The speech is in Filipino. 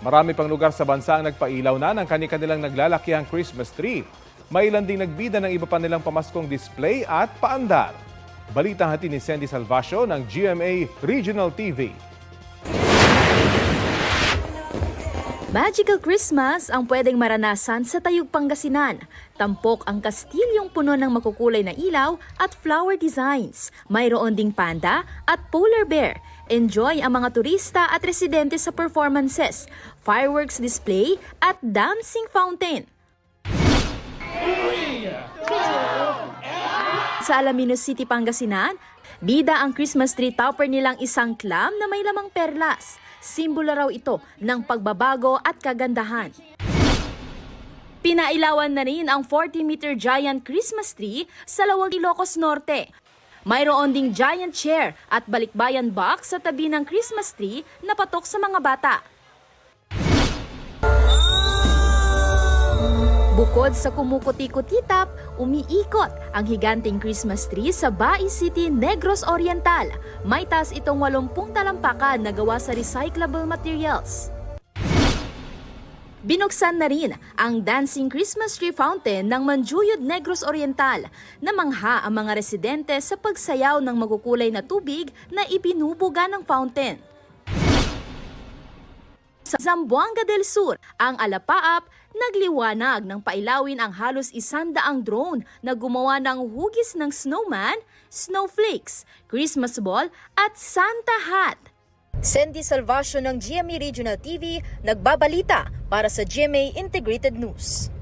Marami pang lugar sa bansa ang nagpailaw na ng kani-kanilang naglalakihang Christmas tree. May ilan ding nagbida ng iba pa nilang pamaskong display at paandar. Balita hatid ni Sandy Salvacio ng GMA Regional TV. Magical Christmas ang pwedeng maranasan sa Tayug, Pangasinan. Tampok ang kastilyong puno ng makukulay na ilaw at flower designs. Mayroon ding panda at polar bear. Enjoy ang mga turista at residente sa performances, fireworks display at dancing fountain. Sa Alaminos City, Pangasinan, bida ang Christmas tree topper nilang isang clam na may lamang perlas. Simbolo raw ito ng pagbabago at kagandahan. Pinailawan na rin ang 40-meter giant Christmas tree sa Lawag, Ilocos Norte. Mayroon ding giant chair at balikbayan box sa tabi ng Christmas tree na patok sa mga bata. Bukod sa kumukuti-kutitap, umiikot ang higanting Christmas tree sa Bai City, Negros Oriental. May taas itong 80 talampakan na gawa sa recyclable materials. Binuksan na rin ang dancing Christmas tree fountain ng Manjuyod, Negros Oriental. Namangha ang mga residente sa pagsayaw ng makukulay na tubig na ibinubuga ng fountain. Sa Zamboanga del Sur, ang Alapaap nagliwanag ng pailawin ang halos 100 drone na gumawa ng hugis ng snowman, snowflakes, Christmas ball at Santa hat. Sandy Salvacio ng GMA Regional TV nagbabalita para sa GMA Integrated News.